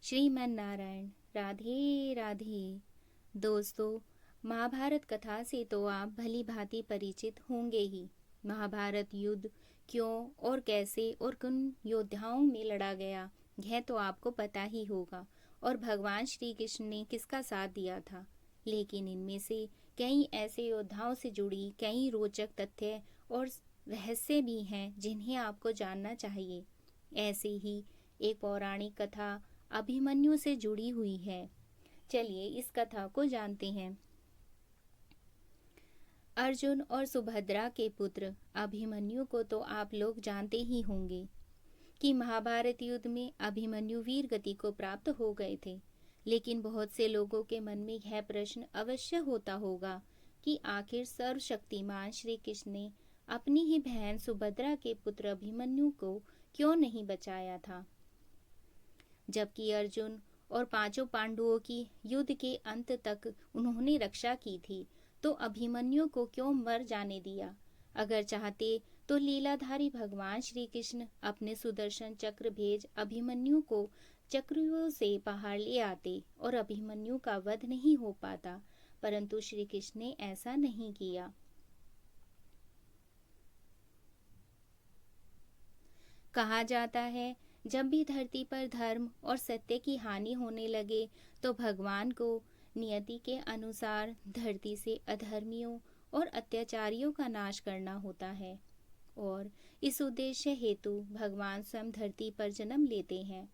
श्रीमन नारायण। राधे राधे। दोस्तों, महाभारत कथा से तो आप भली भांति परिचित होंगे ही। महाभारत युद्ध क्यों और कैसे और किन योद्धाओं में लड़ा गया, यह तो आपको पता ही होगा। और भगवान श्री कृष्ण ने किसका साथ दिया था। लेकिन इनमें से कई ऐसे योद्धाओं से जुड़ी कई रोचक तथ्य और रहस्य भी हैं जिन्हें आपको जानना चाहिए। ऐसे ही एक पौराणिक कथा अभिमन्यु से जुड़ी हुई है। चलिए इस कथा को जानते हैं। अर्जुन और सुभद्रा के पुत्र अभिमन्यु को तो आप लोग जानते ही होंगे कि महाभारत युद्ध में अभिमन्यु वीर गति को प्राप्त हो गए थे। लेकिन बहुत से लोगों के मन में यह प्रश्न अवश्य होता होगा कि आखिर सर्वशक्तिमान श्री कृष्ण ने अपनी ही बहन सुभद्रा के पुत्र अभिमन्यु को क्यों नहीं बचाया था। जबकि अर्जुन और पांचों पांडवों की युद्ध के अंत तक उन्होंने रक्षा की थी, तो अभिमन्यु को क्यों मर जाने दिया। अगर चाहते तो लीलाधारी भगवान श्री कृष्ण अपने सुदर्शन चक्र भेज अभिमन्यु को चक्रव्यूह से बाहर ले आते और अभिमन्यु का वध नहीं हो पाता, परंतु श्री कृष्ण ने ऐसा नहीं किया। कहा जाता है, जब भी धरती पर धर्म और सत्य की हानि होने लगे तो भगवान को नियति के अनुसार धरती से अधर्मियों और अत्याचारियों का नाश करना होता है। और इस उद्देश्य हेतु भगवान स्वयं धरती पर जन्म लेते हैं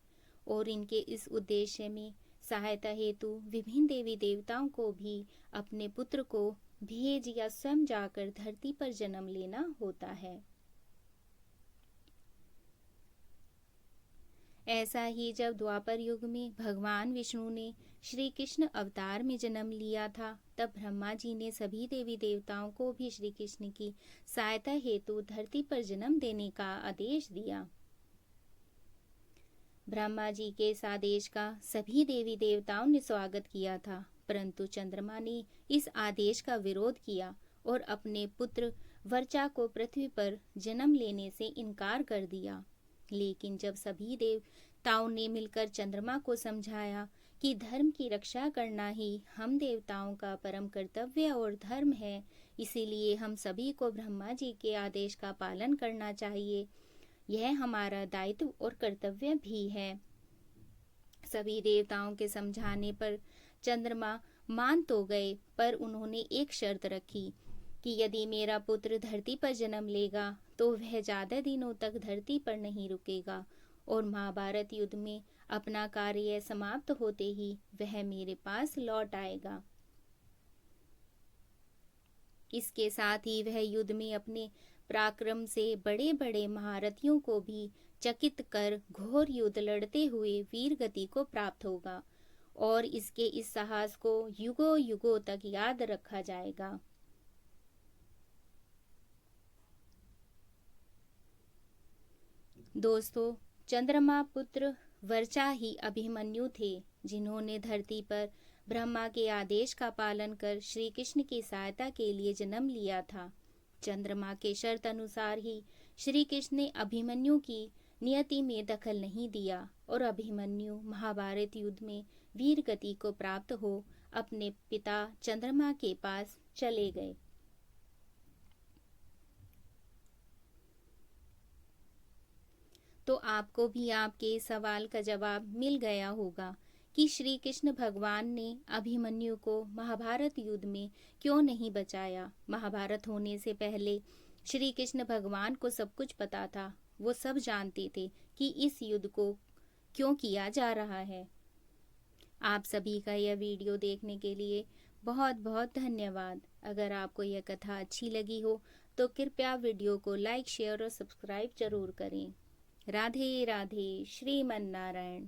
और इनके इस उद्देश्य में सहायता हेतु विभिन्न देवी देवताओं को भी अपने पुत्र को भेज या स्वयं जाकर धरती पर जन्म लेना होता है। ऐसा ही जब द्वापर युग में भगवान विष्णु ने श्री कृष्ण अवतार में जन्म लिया था, तब ब्रह्मा जी ने सभी देवी देवताओं को भी श्री कृष्ण की सहायता हेतु धरती पर जन्म देने का आदेश दिया। ब्रह्मा जी के इस आदेश का सभी देवी देवताओं ने स्वागत किया था, परंतु चंद्रमा ने इस आदेश का विरोध किया और अपने पुत्र वर्चा को पृथ्वी पर जन्म लेने से इनकार कर दिया। लेकिन जब सभी देवताओं ने मिलकर चंद्रमा को समझाया कि धर्म की रक्षा करना ही हम देवताओं का परम कर्तव्य और धर्म है, इसीलिए हम सभी को ब्रह्मा जी के आदेश का पालन करना चाहिए, यह हमारा दायित्व और कर्तव्य भी है। सभी देवताओं के समझाने पर चंद्रमा मान तो गए, पर उन्होंने एक शर्त रखी कि यदि मेरा पुत्र धरती पर जन्म लेगा तो वह ज्यादा दिनों तक धरती पर नहीं रुकेगा और महाभारत युद्ध में अपना कार्य समाप्त होते ही वह मेरे पास लौट आएगा। इसके साथ ही वह युद्ध में अपने पराक्रम से बड़े बड़े महारथियों को भी चकित कर घोर युद्ध लड़ते हुए वीर गति को प्राप्त होगा और इसके इस साहस को युगों युगों तक याद रखा जाएगा। दोस्तों, चंद्रमा पुत्र वर्चा ही अभिमन्यु थे, जिन्होंने धरती पर ब्रह्मा के आदेश का पालन कर श्री कृष्ण की सहायता के लिए जन्म लिया था। चंद्रमा के शर्त अनुसार ही श्री कृष्ण ने अभिमन्यु की नियति में दखल नहीं दिया और अभिमन्यु महाभारत युद्ध में वीर गति को प्राप्त हो अपने पिता चंद्रमा के पास चले गए। तो आपको भी आपके सवाल का जवाब मिल गया होगा कि श्री कृष्ण भगवान ने अभिमन्यु को महाभारत युद्ध में क्यों नहीं बचाया। महाभारत होने से पहले श्री कृष्ण भगवान को सब कुछ पता था। वो सब जानते थे कि इस युद्ध को क्यों किया जा रहा है। आप सभी का यह वीडियो देखने के लिए बहुत बहुत धन्यवाद। अगर आपको यह कथा अच्छी लगी हो तो कृपया वीडियो को लाइक, शेयर और सब्सक्राइब जरूर करें। राधे राधे। श्रीमन नारायण।